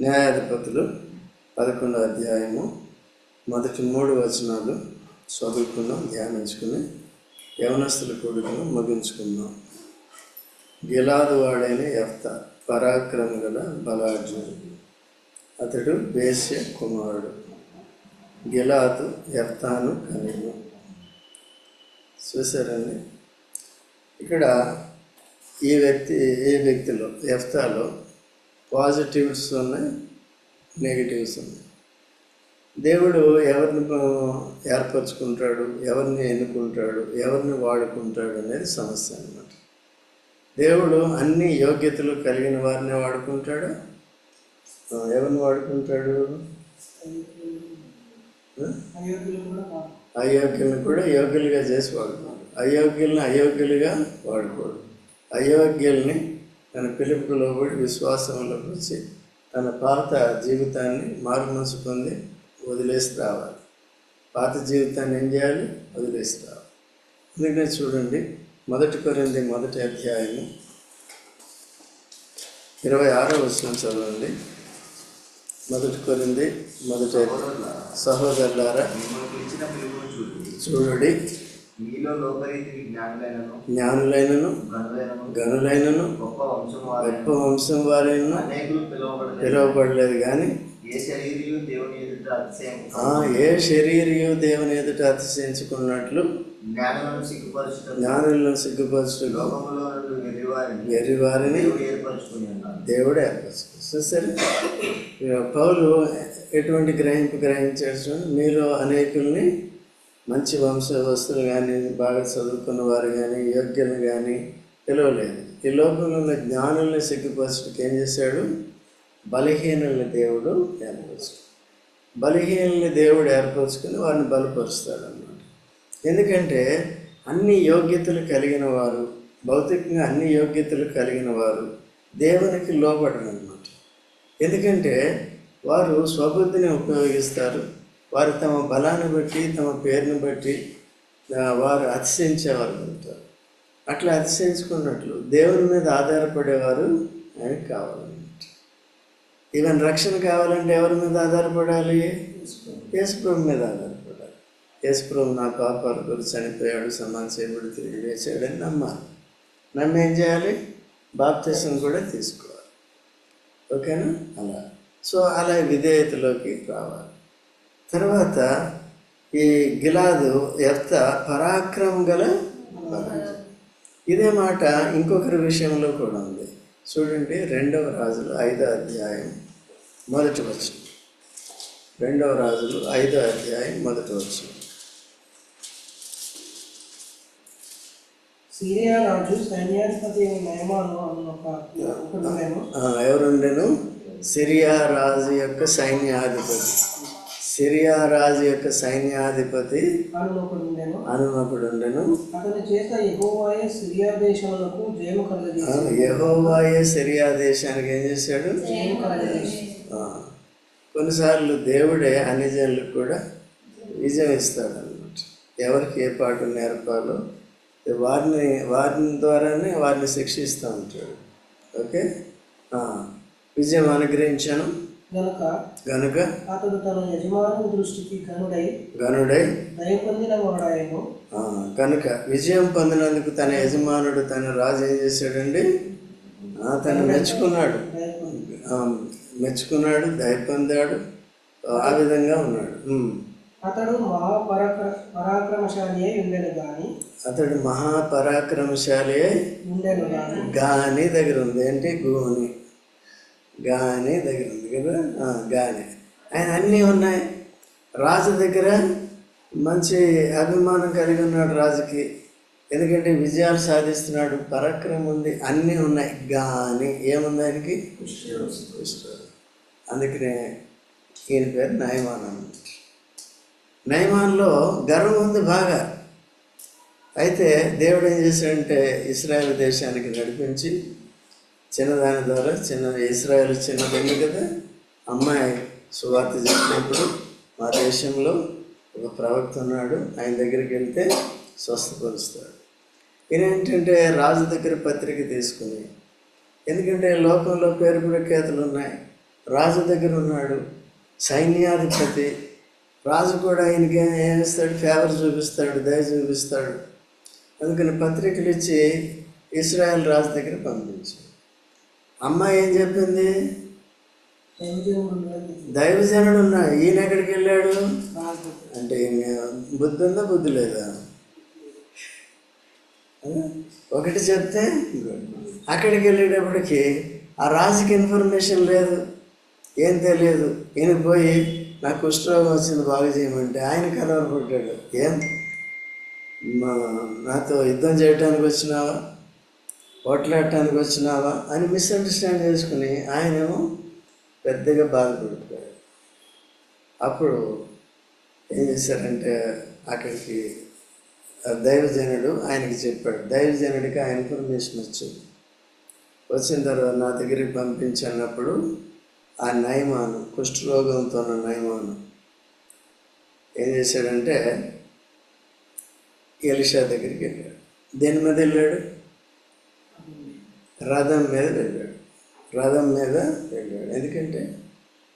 న్యాయాధిపతులు 11వ అధ్యాయము మొదటి 3 వచనాలు చదువుకుందాం, ధ్యానించుకుని యవనస్తుల కూడికను ముగించుకుందాం. గిలాదు వాడైన యెఫ్తా పరాక్రమ గల బలాఢ్యుడు. అతడు బేస్య కుమారుడు. గిలాదు యెఫ్తాను కనెను. చూసారండి, ఇక్కడ ఈ వ్యక్తిలో యెఫ్తాలో పాజిటివ్స్ ఉన్నాయి, నెగిటివ్స్ ఉన్నాయి. దేవుడు ఎవరిని ఏర్పరచుకుంటాడు, ఎవరిని ఎన్నుకుంటాడు, ఎవరిని వాడుకుంటాడు అనేది సమస్య అన్నమాట. దేవుడు అన్ని యోగ్యతలు కలిగిన వారిని వాడుకుంటాడు. ఎవరిని వాడుకుంటాడు? అయోగ్యులను కూడా యోగ్యులుగా చేసి వాడుకోడు. అయోగ్యుల్ని అయోగ్యులుగా వాడుకోడు. అయోగ్యుల్ని తన పిలుపుకు లోబడి విశ్వాసంలోకి వచ్చి తన పాత జీవితాన్ని మారుమనసు పొంది వదిలేసి రావాలి. పాత జీవితాన్ని ఏం చేయాలి? వదిలేసి రావాలి. అందుకనే చూడండి, 1 కొరింథీ 1వ అధ్యాయము 26వ వచనం చదవండి. 1 కొరింథీ 1వ అధ్యాయం. సహోదరులారా, చూడుడి, మీలో లోకరీతికి జ్ఞానులైనను గనులైనను గొప్ప వంశం వారైన అనేకులు పిలువబడలేదు, కానీ ఏ శరీరియు దేవుని ఎదుట అతిశయించుకున్నట్లు జ్ఞానులను సిగ్గుపరచుటకు వెర్రివారిని దేవుడే ఏర్పరచుకున్నాడు. సరే, పౌలు ఎటువంటి గ్రహించాడు? మీరు అనేకుల్ని మంచి వంశవస్తులు కానీ, బాగా చదువుకున్న వారు కానీ, యోగ్యులు కానీ పిలవలేదు. ఈ లోకంలో ఉన్న జ్ఞానుల్ని సిగ్గుపరచుటకు ఏం చేశాడు? బలహీనుల్ని దేవుడు ఏర్పరచుకుని వారిని బలపరుస్తాడు అన్నమాట. ఎందుకంటే అన్ని యోగ్యతలు కలిగిన వారు, భౌతికంగా అన్ని యోగ్యతలు కలిగిన వారు దేవునికి లోబడరు అన్నమాట. ఎందుకంటే వారు స్వబుద్ధిని ఉపయోగిస్తారు. వారు తమ బలాన్ని బట్టి, తమ పేరుని బట్టి వారు అతిశయించేవారు ఉంటారు. అట్లా అతిశయించుకున్నట్లు దేవుని మీద ఆధారపడేవారు ఆయనకు కావాలన్నమాట. ఈవెన్ రక్షణ కావాలంటే ఎవరి మీద ఆధారపడాలి? యేసుప్రభు మీద ఆధారపడాలి. యేసుప్రభు నా పాపాల గురించి చనిపోయాడు, సమాధి చేయబడి తిరిగి లేచాడని నమ్మాలి. నమ్మి ఏం చేయాలి? బాప్తిసం కూడా తీసుకోవాలి. ఓకేనా? అలా విధేయతలోకి రావాలి. తర్వాత ఈ గిలాదు యెఫ్తా పరాక్రమం గల బలాఢ్యుడు. ఇదే మాట ఇంకొకరి విషయంలో కూడా ఉంది. చూడండి, 2వ రాజులు 5వ అధ్యాయం 1వ వచనం. 2వ రాజులు 5వ అధ్యాయం 1వ వచనం. సిరియా రాజు సైన్యాధిపతి నయమాను ఎవరుండెను? సిరియా రాజు యొక్క సైన్యాధిపతి. సిరియా రాజు యొక్క సైన్యాధిపతి అనుమకుడుండెను. యెహోవాయే సిరియా దేశానికి ఏం చేశాడు? కొన్నిసార్లు దేవుడే అన్ని జనులకు కూడా విజయం ఇస్తాడు అన్నమాట. ఎవరికి ఏ పాటు నేర్పాలో వారిని ద్వారానే వారిని శిక్షిస్తూ ఉంటాడు. ఓకే, విజయం అనుగ్రహించాను గనుక అతడు తన యజమాను దృష్టికి గనుడై దయ పొందిన వాడాయను. కనుక విజయం పొందినందుకు తన యజమానుడు, తన రాజు ఏం చేశాడండి? తను మెచ్చుకున్నాడు, దయ పొందాడు, ఆ విధంగా ఉన్నాడు. అతడు మహాపరాక్రమశాలి అయి ఉండెను గాని దగ్గర ఉంది. ఏంటి? గోని గాని దగ్గర ఉంది కదా. గాని ఆయన అన్నీ ఉన్నాయి. రాజు దగ్గర మంచి అభిమానం కలిగి ఉన్నాడు రాజుకి. ఎందుకంటే విజయాలు సాధిస్తున్నాడు, పరాక్రమం ఉంది, అన్నీ ఉన్నాయి. గాని ఏముంది ఆయనకి? అందుకనే ఈయన పేరు నయమాన్ అన్నమాట. నయమాన్లో గర్వం ఉంది బాగా. అయితే దేవుడు ఏం చేశాడంటే ఇశ్రాయేల్ దేశానికి నడిపించి చిన్నదాని ద్వారా ఇశ్రాయేల్ చిన్నదండి కదా, అమ్మాయి సువార్త చెప్పినప్పుడు మా దేశంలో ఒక ప్రవక్త ఉన్నాడు, ఆయన దగ్గరికి వెళ్తే స్వస్థపరుస్తాడు. ఈయనేంటంటే రాజు దగ్గర పత్రిక తీసుకుని, ఎందుకంటే లోకంలో పేరు ప్రఖ్యాతులు ఉన్నాయి, రాజు దగ్గర ఉన్నాడు, సైన్యాధిపతి. రాజు కూడా ఆయనకి ఏం చేస్తాడు? ఫేవర్ చూపిస్తాడు, దయ చూపిస్తాడు. అందుకని పత్రికలు ఇచ్చి ఇశ్రాయేల్ రాజు దగ్గర పంపించాడు. అమ్మాయి ఏం చెప్పింది? దైవజనుడు ఉన్నా, ఈయన ఎక్కడికి వెళ్ళాడు అంటే బుద్ధి ఉందా, బుద్ధి లేదా? ఒకటి చెప్తే అక్కడికి వెళ్ళేటప్పటికి ఆ రాజుకి ఇన్ఫర్మేషన్ లేదు, ఏం తెలియదు. ఈయన పోయి నాకు కుష్ఠరోగం వచ్చింది బాగు చేయమంటే ఆయన కలవరపడ్డాడు. ఏం నాతో యుద్ధం చేయడానికి వచ్చినావా, పోట్లాడటానికి వచ్చినావా అని మిస్అండర్స్టాండ్ చేసుకుని ఆయనేమో పెద్దగా బాధపడిపోయాడు. అప్పుడు ఏం చేశారంటే అక్కడికి దైవజనుడు ఆయనకి చెప్పాడు. దైవజనుడికి ఆ ఇన్ఫర్మేషన్ వచ్చింది. వచ్చిన తర్వాత నా దగ్గరికి పంపించినప్పుడు ఆ నయమాను, కుష్ఠరోగంతో ఉన్న నయమాను ఏం చేశాడంటే ఎలీషా దగ్గరికి వెళ్ళాడు. దేని మీద వెళ్ళాడు? రథం మీద వెళ్ళాడు. రథం మీద వెళ్ళాడు. ఎందుకంటే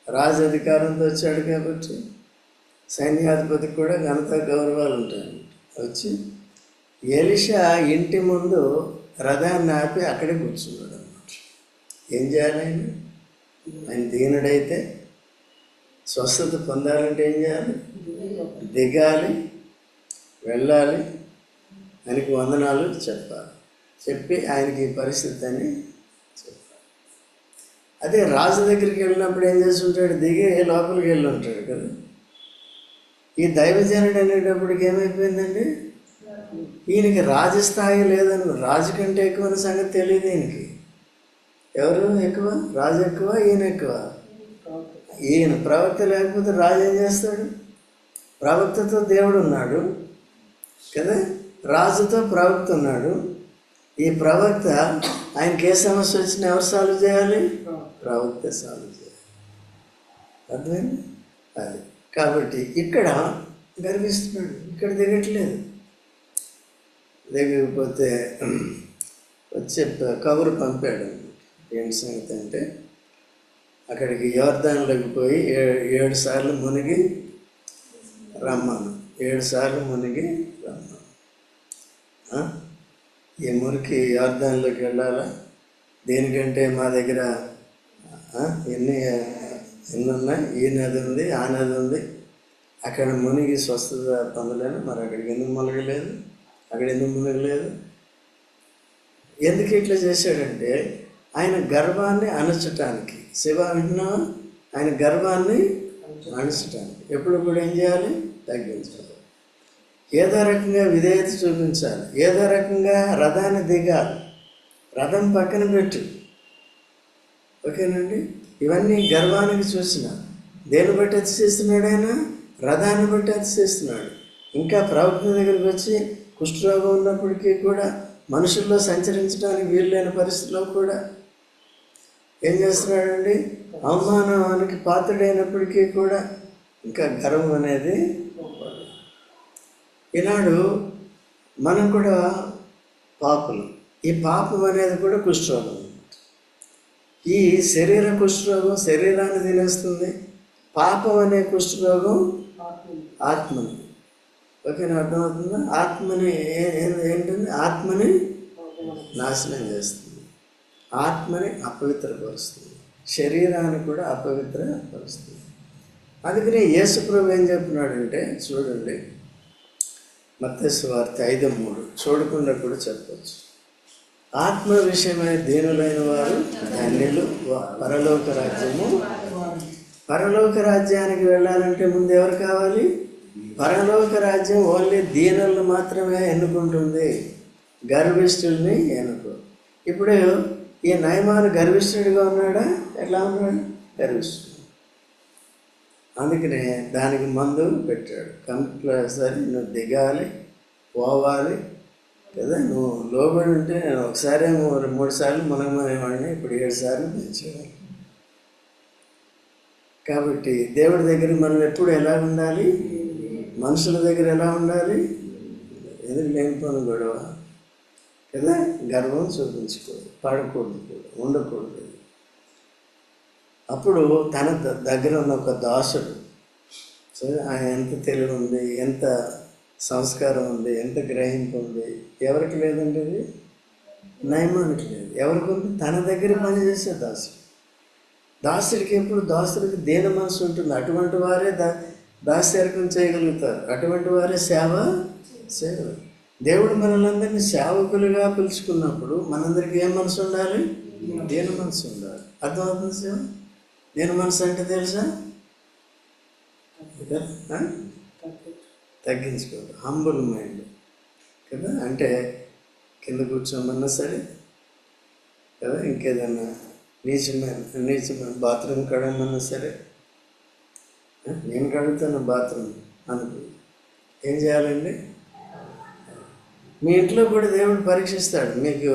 రాజు అధికారంతో వచ్చాడు కాబట్టి సైన్యాధిపతికి కూడా ఘనత గౌరవాలు ఉంటాయి. వచ్చి ఎలీషా ఇంటి ముందు రథాన్ని ఆపి అక్కడే కూర్చున్నాడు అన్నమాట. ఏం చేయాలి? ఆయన దీనుడైతే స్వస్థత పొందాలంటే ఏం చేయాలి? దిగాలి, వెళ్ళాలి, ఆయనకి వందనాలు చెప్పాలి. చెప్పి ఆయనకి ఈ పరిస్థితి అని చెప్పాలి. అదే రాజు దగ్గరికి వెళ్ళినప్పుడు ఏం చేస్తుంటాడు? దిగి లోపలికి వెళ్ళి ఉంటాడు కదా. ఈ దైవజనుడు అనేటప్పటికి ఏమైపోయిందండి? ఈయనకి రాజస్థాయి లేదని, రాజు కంటే ఎక్కువ అనే సంగతి తెలియదు ఈయనకి. ఎవరు ఎక్కువ? రాజు ఎక్కువ, ఈయన ఎక్కువ. ఈయన ప్రవక్త లేకపోతే రాజు ఏం చేస్తాడు? ప్రవక్తతో దేవుడు ఉన్నాడు కదా, రాజుతో ప్రవక్త ఉన్నాడు. ఈ ప్రవక్త ఆయనకి ఏ సమస్య వచ్చినా ఎవరు సాల్వ్ చేయాలి? ప్రవక్త సాల్వ్ చేయాలి. అర్థమైంది? అది కాబట్టి ఇక్కడ గర్విస్తున్నాడు, ఇక్కడ దిగట్లేదు. దిగకపోతే వచ్చే కబురు పంపాడు. ఏంటి సంగతి అంటే అక్కడికి యోర్దానులోకి పోయి 7 సార్లు మునిగి రమ్మను. 7 సార్లు మునిగి రమ్మను. ఈ మురికి యోర్దానులోకి వెళ్ళాలా? దేనికంటే మా దగ్గర ఎన్ని ఉన్నాయి? ఈ నది ఉంది, ఆ నది ఉంది. అక్కడ మునిగి స్వస్థత పొందలేను. మరి అక్కడికి ఎందుకు మునగలేదు? అక్కడ ఎందుకు మునగలేదు? ఎందుకు ఇట్లా చేశాడంటే ఆయన గర్వాన్ని అణచటానికి. శివ అంటున్నా, ఆయన గర్వాన్ని అణచటానికి. ఎప్పుడు కూడా ఏం చేయాలి? తగ్గించాలి. ఏదో రకంగా విధేయత చూపించాలి. ఏదో రకంగా రథాన్ని దిగాలి. రథం పక్కన పెట్టు. ఓకేనండి? ఇవన్నీ గర్వానికి చూసిన. దేన్ని బట్టి అతిశిస్తున్నాడు ఆయన? రథాన్ని బట్టి అతిశిస్తున్నాడు. ఇంకా ప్రవక్త దగ్గరికి వచ్చి కుష్ఠరోగం ఉన్నప్పటికీ కూడా, మనుషుల్లో సంచరించడానికి వీల్లేని పరిస్థితిలో కూడా ఏం చేస్తున్నాడండి? అవమానానికి పాత్రుడైనప్పటికీ కూడా ఇంకా గర్వం అనేది. ఈనాడు మనం కూడా పాపులు. ఈ పాపం అనేది కూడా కుష్ఠరోగం. ఈ శరీర కుష్ఠరోగం శరీరాన్ని తినేస్తుంది. పాపం అనే కుష్ఠరోగం ఆత్మని. ఓకేనా? అర్థమవుతుందా? ఆత్మని ఏంటంటే ఆత్మని నాశనం చేస్తుంది, ఆత్మని అపవిత్రపరుస్తుంది, శరీరాన్ని కూడా అపవిత్రపరుస్తుంది. అందుకనే యేసు ప్రభు ఏం చెప్తున్నాడంటే చూడండి, మత్తయి సువార్త 5:3 చూడకుండా కూడా చెప్పవచ్చు. ఆత్మ విషయమై దీనులైన వారు ధన్యులు, పరలోక రాజ్యము. పరలోక రాజ్యానికి వెళ్ళాలంటే ముందు ఎవరు కావాలి? పరలోక రాజ్యం ఓన్లీ దీనులను మాత్రమే ఎన్నుకుంటుంది, గర్విష్ఠుల్ని ఎన్నుకో. ఇప్పుడు ఈ నయమాను గర్విష్ఠుడిగా ఉన్నాడా? ఎట్లా ఉన్నాడు? గర్విష్ఠుడు. అందుకనే దానికి మందు పెట్టాడు. కంపల్సరీ నువ్వు దిగాలి, పోవాలి కదా. నువ్వు లోబడి ఉంటే ఒకసారి 3 సార్లు మునగమనేవాడిని, ఇప్పుడు 7 సార్లు పెంచేవాడు. కాబట్టి దేవుడి దగ్గర మనం ఎప్పుడు ఎలా ఉండాలి? మనుషుల దగ్గర ఎలా ఉండాలి? ఎందుకు లేనిపోను గొడవ కదా. గర్వం చూపించుకోదు, పడకూడదు, కూడా ఉండకూడదు. అప్పుడు తన దగ్గర ఉన్న ఒక దాసుడు, సో ఆయన ఎంత తెలివి ఉంది, ఎంత సంస్కారం ఉంది, ఎంత గ్రహింపు ఉంది, ఎవరికి లేదండి ఇది? నయమానికి లేదు. ఎవరికి ఉంది? తన దగ్గర పనిచేసే దాసుడు. దాసుడికి ఎప్పుడు దాసుడికి దేని మనసు ఉంటుంది. అటువంటి వారే దాస్యర్కం చేయగలుగుతారు. అటువంటి వారే సేవ చేయగలరు. దేవుడు మనల్ని సేవకులుగా పిలుచుకున్నప్పుడు మనందరికీ ఏం మనసు ఉండాలి? దేని మనసు ఉండాలి. అర్థమవుతుంది సేవ? దేని మనసు అంటే తెలుసా? తగ్గించుకోవడం, హంబుల్ మైండ్ కదా. అంటే కింద కూర్చోమన్నా సరే కదా, ఇంకేదన్నా నీచమైన బాత్రూమ్ కడగమన్నా సరే, నేను కడుగుతాను బాత్రూమ్ అనుకో, ఏం చేయాలండి? మీ ఇంట్లో కూడా దేవుడు పరీక్షిస్తాడు మీకు,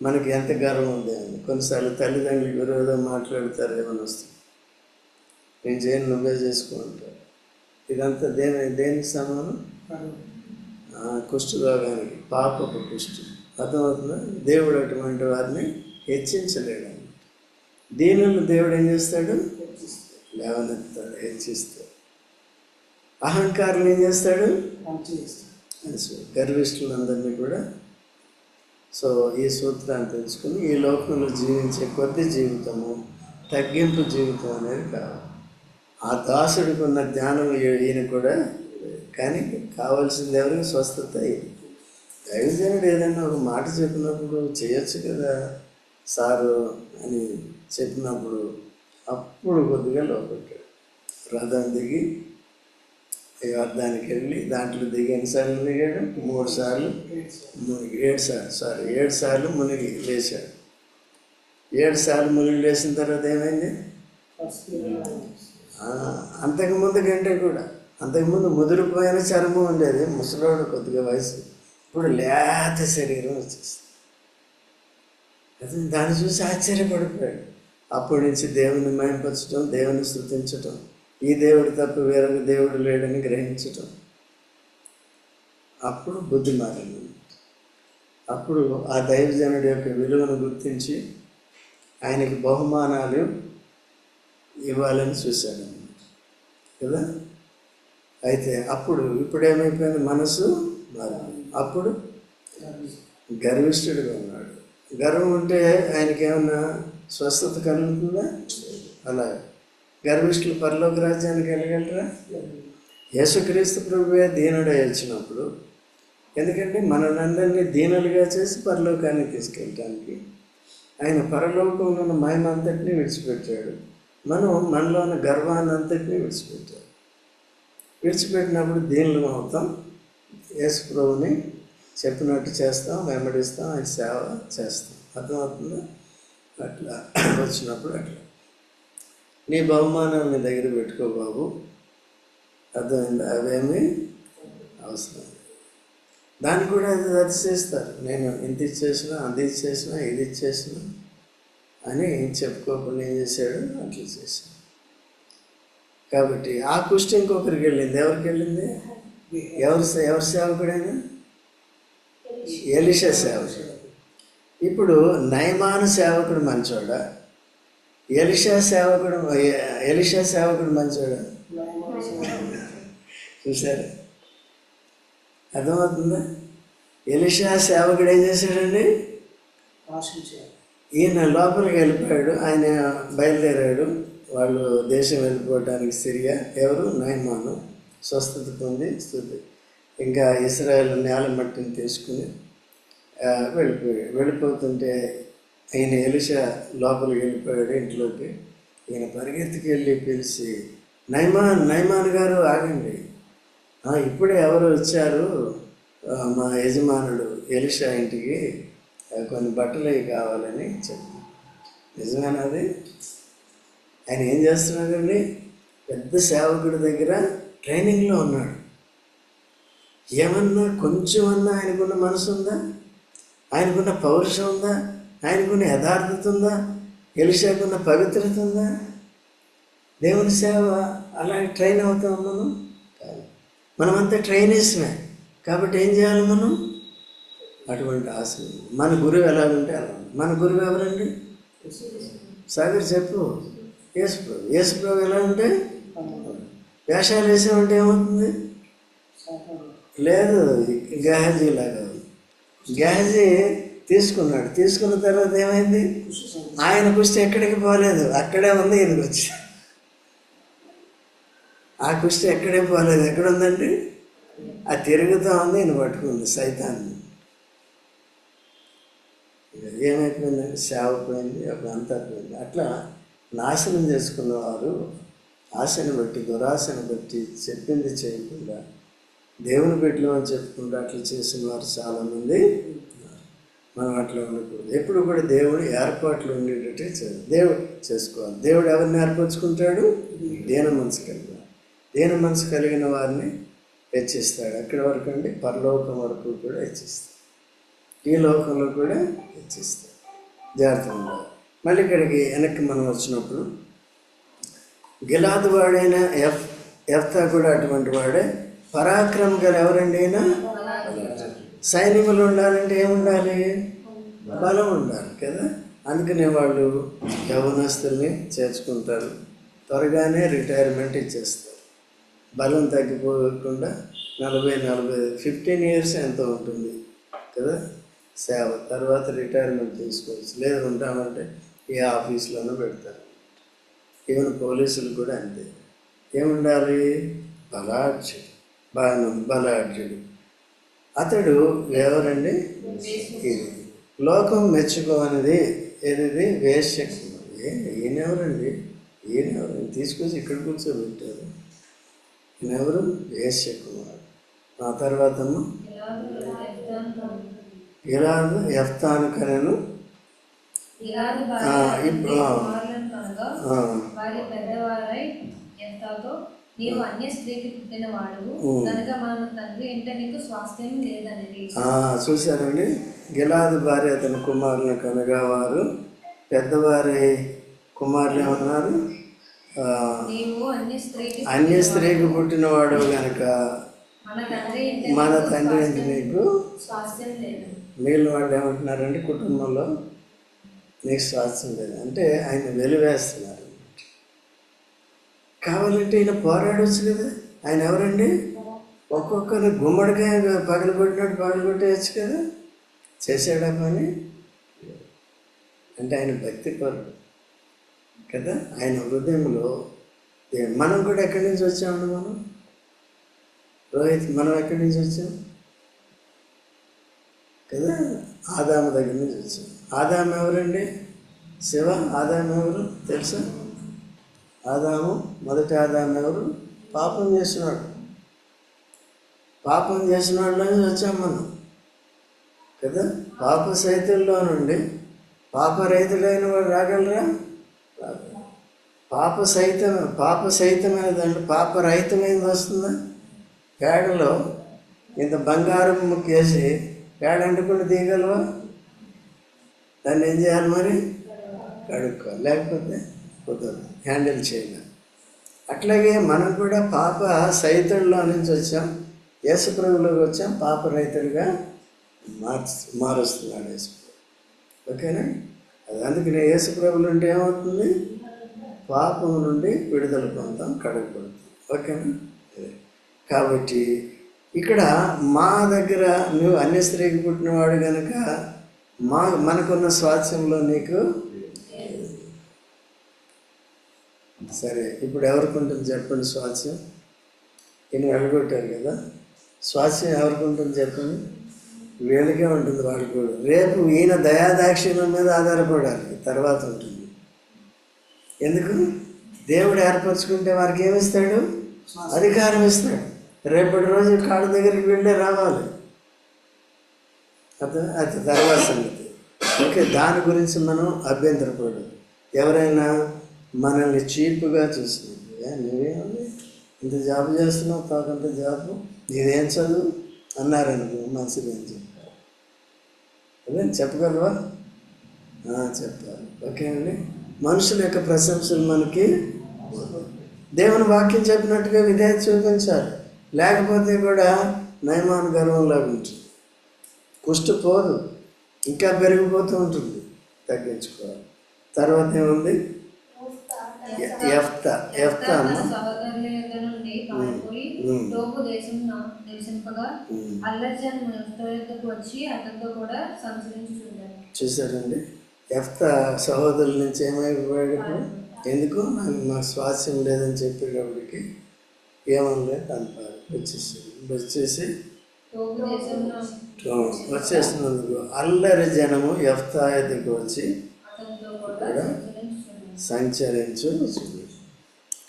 మనకి ఎంత గర్వం ఉంది అని. కొన్నిసార్లు తల్లిదండ్రులు విరోధం మాట్లాడతారు, ఏమైనా వస్తుంది, నేను చేయను నువ్వే చేసుకుంటారు. ఇదంతా దేనికి సమానం? కుష్ఠరోగానికి, పాపపు కుష్టి. అర్థమవుతుందా? దేవుడు అటువంటి వారిని హెచ్చించలేడు. దీనులను దేవుడు ఏం చేస్తాడు? లేవనెత్తాడు, హెచ్చిస్తాడు. అహంకారులు ఏం చేస్తాడు? గర్విష్ఠులందరినీ కూడా. సో ఈ సూత్రాన్ని తెలుసుకుని ఈ లోకంలో జీవించే కొద్ది జీవితము తగ్గింపు జీవితం అనేది కావాలి. ఆ దాసుడికి ఉన్న జ్ఞానం ఈయన కూడా. కానీ కావాల్సింది ఎవరికి? స్వస్థత. దైవజనుడు ఏదైనా ఒక మాట చెప్పినప్పుడు చేయొచ్చు కదా సారు అని చెప్పినప్పుడు, అప్పుడు కొద్దిగా లోపడ్డాడు. రథం దిగి అర్థానికి వెళ్ళి దాంట్లో దిగి ఎన్నిసార్లు దిగాడు? 3 సార్లు మునిగి, 7 సార్లు మునిగి లేచాడు. 7 సార్లు మునిగి లేచిన తర్వాత ఏమైంది? అంతకుముందు కంటే కూడా, అంతకుముందు ముదిరిపోయిన చర్మం ఉండేది, ముసలోడు కొద్దిగా వయసు, ఇప్పుడు లేత శరీరం వచ్చేస్తుంది. అతను దాన్ని చూసి ఆశ్చర్యపడిపోయాడు. అప్పటి నుంచి దేవుని మహింపరచడం, దేవుని స్తుతించటం, ఈ దేవుడు తప్ప వేరొక దేవుడు లేడని గ్రహించటం. అప్పుడు బుద్ధి మారింది. అప్పుడు ఆ దైవజనుడి యొక్క విలువను గుర్తించి ఆయనకి బహుమానాలు ఇవ్వాలని చూశాడు కదా. అయితే ఇప్పుడు ఏమైపోయింది? మనసు మారింది. అప్పుడు గర్విష్ఠుడిగా ఉన్నాడు. గర్వం ఉంటే ఆయనకి ఏమన్నా స్వస్థత కలుగుతుందా? అలాగే గర్విష్ఠులు పరలోక రాజ్యానికి వెళ్ళగలరా? యేసుక్రీస్తు ప్రభువే దీనుడై వచ్చినప్పుడు, ఎందుకంటే మనలందరినీ దీనులుగా చేసి పరలోకానికి తీసుకెళ్ళటానికి ఆయన పరలోకంలో ఉన్న మహిమ అంతటినీ విడిచిపెట్టాడు. మనలో ఉన్న గర్వాన్ని అంతటినీ విడిచిపెట్టినప్పుడు దీనులు అవుతాం. యేసు ప్రభుని చెప్పినట్టు చేస్తాం, వెంబడిస్తాం, ఆయన సేవ చేస్తాం. అర్థమవుతుందా? అట్లా వచ్చినప్పుడు అట్లా నీ బహుమానాలు నీ దగ్గర పెట్టుకో బాబు. అర్థమైంది? అవేమీ అవసరం. దాన్ని కూడా అది చేస్తారు. నేను ఇంత ఇచ్చేసిన, అది ఇచ్చేసిన, ఇది ఇచ్చేసిన అని చెప్పుకోకుండా ఏం చేశాడు? అట్లా చేశాడు. కాబట్టి ఆ కుష్టి ఇంకొకరికి వెళ్ళింది. ఎవరికి వెళ్ళింది? ఎవరి సేవకుడైనా? ఎలీషా సేవకుడు. ఇప్పుడు నయమాను సేవకుడు మంచోడా? ఎలీషా సేవకుడు మంచోడా? చూసారా? అర్థమవుతుందా? ఎలీషా సేవకుడు ఏం చేశాడండి? ఈయన లోపలికి వెళ్ళిపోయాడు, ఆయన బయలుదేరాడు. వాళ్ళు దేశం వెళ్ళిపోవడానికి సిరియా. ఎవరు? నయమాను స్వస్థత పొంది స్థుతి. ఇంకా ఇశ్రాయేలు నేల మట్టిని తీసుకుని వెళ్ళిపోతుంటే ఈయన ఎలీషా లోపలికి వెళ్ళిపోయాడు ఇంట్లోకి. ఈయన పరిగెత్తికి వెళ్ళి పిలిచి, నయమాన్ గారు ఆగండి, ఇప్పుడే ఎవరు వచ్చారు, మా యజమానుడు ఎలీషా ఇంటికి కొన్ని బట్టలు కావాలని చెప్పి. నిజమేనాది? ఆయన ఏం చేస్తున్నాడండి? పెద్ద సేవకుడి దగ్గర ట్రైనింగ్లో ఉన్నాడు. ఏమన్నా కొంచెమన్నా ఆయనకున్న మనసు ఉందా? ఆయనకున్న పౌరుషం ఉందా? ఆయనకున్న యథార్థత ఉందా? ఎలీషాకున్న పవిత్రత ఉందా? దేవుని సేవ అలాగే ట్రైన్ అవుతాం మనం కాదు. మనమంతా ట్రైనీస్మే. కాబట్టి ఏం చేయాలి మనం? అటువంటి ఆశ. మన గురువు ఎలా ఉంటే అలా. మన గురువు ఎవరండి? సాగర్ చెప్పు. యేసుప్రభు. యేసుప్రభు ఎలా ఉంటే వేషాలు వేసామంటే ఏమవుతుంది? లేదు, గెహజీ లాగా ఉంది. గెహజీ తీసుకున్నాడు. తీసుకున్న తర్వాత ఏమైంది? ఆయన కుస్తీ ఎక్కడికి పోలేదు, అక్కడే ఉంది. ఈయనకు వచ్చి ఆ కుస్తీ ఎక్కడే పోలేదు. ఎక్కడుందండి? అది తిరుగుతూ ఉంది, ఈయన పట్టుకుంది సైతాన్ని. ఏమైపోయిందండి? సేవ పోయింది, అప్పుడు అంతా పోయింది. అట్లా నాశనం చేసుకున్నవారు ఆశను బట్టి, దురాశను బట్టి, చెప్పింది చేయకుండా దేవుని బిడ్డలు అని చెప్పుకుంటూ అట్లా చేసిన వారు చాలామంది. మనం అట్లా ఉండకూడదు. ఎప్పుడు కూడా దేవుడు ఏర్పాట్లు ఉండేటట్టే దేవుడు చేసుకోవాలి. దేవుడు ఎవరిని ఏర్పరచుకుంటాడు? దీన మనసు కలిగిన. దీన మనసు కలిగిన వారిని హెచ్చిస్తాడు. అక్కడి వరకు అండి, పరలోకం వరకు కూడా హెచ్చిస్తాడు. ఈ లోకంలో కూడా హెచ్చిస్తాడు. జాగ్రత్తగా ఉండాలి. మళ్ళీ ఇక్కడికి వెనక్కి మనం వచ్చినప్పుడు గిలాదు వాడైన యెఫ్తా కూడా అటువంటి వాడే. పరాక్రమం గల ఎవరండి? అయినా సైనికులు ఉండాలంటే ఏముండాలి? బలం ఉండాలి కదా. అందుకనే వాళ్ళు యవనస్తుల్ని చేర్చుకుంటారు, త్వరగానే రిటైర్మెంట్ ఇచ్చేస్తారు. బలం తగ్గిపోకుండా 15 years ఎంతో ఉంటుంది కదా సేవ. తర్వాత రిటైర్మెంట్ తీసుకోవచ్చు. లేదు ఉంటామంటే ఏ ఆఫీస్లోనూ పెడతారు. ఈవెన్ పోలీసులు కూడా అంతే. ఏముండాలి? బలాఢ్యుడు. అతడు ఎవరండి? ఇది లోకం మెచ్చుకోనిది ఏది? వేశ్యకు. ఈయనెవరండి? తీసుకొచ్చి ఇక్కడ కూర్చోబెట్టారు. ఈయనెవరు? వేశ్యకుమారుడు. ఆ తర్వాత గిలాదు యెఫ్తాను కనెను. నీవు అన్య స్త్రీకి పుట్టిన వాడువు కనుక మన తండ్రి ఇంట నీకు స్వాస్థ్యం లేదనేది. చూశారండి, గిలాదు భార్య అతని కుమారులను కనగా వారు పెద్దవారి కుమారులు ఏమన్నారు? నీవు అన్య స్త్రీకి పుట్టినవాడు కనుక మన తండ్రి ఇంటి నీకు స్వాస్థ్యం లేదు. మిగిలిన వాళ్ళు ఏమంటున్నారంటే కుటుంబంలో నీకు స్వాస్థ్యం లేదు అంటే ఆయన వెలివేస్తున్నారు. కావాలంటే ఈయన పోరాడవచ్చు కదా. ఆయన ఎవరండి? ఒక్కొక్కరు గుమ్మడికాయ పగలగొట్టినట్టు పగలగొట్టేయచ్చు కదా. చేసాడా పని? అంటే ఆయన భక్తి పరుడు కదా. ఆయన హృదయంలో మనం కూడా ఎక్కడి నుంచి వచ్చామండి? రోహిత్, మనం ఎక్కడి నుంచి వచ్చాం కదా? ఆదాము దగ్గర నుంచి వచ్చాం. ఆదాము ఎవరండి? శివ. ఆదాము ఎవరు తెలుసా? మొదటి ఆదాము ఎవరు? పాపం చేసినాడు. పాపం చేసిన వాళ్ళని వచ్చాం మనం కదా. పాప సైతుల్లో నుండి పాపరహితుడైన వాడు రాగలరా? పాపసహితమైనదండి. పాపరహితమైనది వస్తుందా? పేడలో ఇంత బంగారం ముక్కేసి పేడ అంటుకుని తీయగలవా? దాన్ని ఏం చేయాలి మరి? కడుక్కోవాలి, లేకపోతే కుదరదు, హ్యాండిల్ చేయలేం. అట్లాగే మనం కూడా పాప సైతుల్లో నుంచి వచ్చాం, యేసుప్రభులోకి వచ్చాం, పాప రైతులుగా మారుస్తున్నాడు యేసుప్రభు. ఓకేనా? అది అందుకనే యేసుప్రభులు అంటే ఏమవుతుంది? పాపం నుండి విడుదల పొందాం, కడగబడుతుంది. ఓకేనా? కాబట్టి ఇక్కడ మా దగ్గర నువ్వు అన్య స్త్రీకి పుట్టినవాడు కనుక మనకున్న స్వాస్థ్యంలో నీకు సరే. ఇప్పుడు ఎవరికి ఉంటుంది చెప్పండి స్వాస్థ్యం? ఈయన వెళ్ళగొట్టారు కదా. స్వాస్థ్యం ఎవరికి ఉంటుంది చెప్పండి? వీళ్ళకే ఉంటుంది. వాళ్ళు కూడా రేపు ఈయన దయాదాక్షిణ్యం మీద ఆధారపడాలి, తర్వాత ఉంటుంది. ఎందుకు? దేవుడు ఏర్పరచుకుంటే వారికి ఏమిస్తాడు? అధికారం ఇస్తాడు. రేపటి రోజు కాళ్ళ దగ్గరికి వెళ్ళే రావాలి. అది తర్వాత సంగతి. ఓకే, దాని గురించి మనం అభ్యంతరపడదు. ఎవరైనా మనల్ని చీప్గా చూసినప్పుడు, నువ్వేమని ఇంత జాబ్ చేస్తున్నావు, తాకంత జాబు, నీదేం చదువు అన్నారనుకో, మంచిది అని చెప్పారు. అదే చెప్పగలవా? చెప్పాలి. ఓకే అండి. మనుషుల యొక్క ప్రశంసలు మనకి దేవుని వాక్యం చెప్పినట్టుగా విధేయత చూపించాలి. లేకపోతే కూడా నయమాన గర్వంలాగా ఉంటుంది. కుష్టి పోదు, ఇంకా పెరిగిపోతూ ఉంటుంది. తగ్గించుకోవాలి. తర్వాత ఏముంది? ఎఫ్తా తన అమ్మ. సహోదరుల యొద్ద నుండి పారిపోయి టోబు దేశం నివసింపగా అల్లరి జనం ఎఫ్తా యొద్దకు వచ్చి అతనితో కూడా సంచరించుచుండారు. చూసారండి, ఎఫ్తా సహోదరుల నుంచి ఏమైపోయాడు ఇప్పుడు? ఎందుకు నాకు స్వాస్యం లేదని చెప్పేటప్పటికి ఏమనలేదు, తను వచ్చేసి టోబు దేశంలో వచ్చేసినందుకు అల్లరి జనము ఎఫ్తా ఎదుకు వచ్చి అతనితో కూడా కూడా సంచరించుచుండారు. సంచరించు.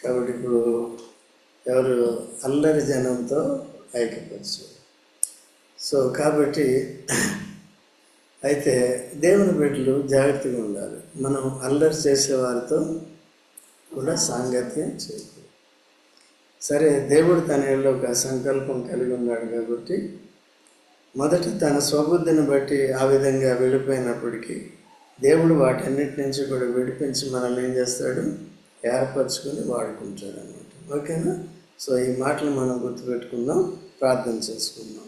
కాబట్టి ఇప్పుడు ఎవరు అల్లరి జనంతో ఐక్యపరచు. సో కాబట్టి అయితే దేవుని బిడ్డలు జాగ్రత్తగా ఉండాలి. మనం అల్లరి చేసే వారితో కూడా సాంగత్యం చేయకూడదు. సరే, దేవుడు తన ఏళ్ళలో ఒక సంకల్పం కలిగి ఉన్నాడు కాబట్టి మొదట తన స్వబుద్ధిని బట్టి ఆ విధంగా వెళ్ళిపోయినప్పటికీ దేవుడు వాటన్నిటి నుంచి కూడా విడిపించి మనల్ని ఏం చేస్తాడు? ఏర్పరచుకొని వాడుకుంటాడు అన్నమాట. ఓకేనా? సో ఈ మాటలు మనం గుర్తుపెట్టుకుందాం, ప్రార్థన చేసుకుందాం.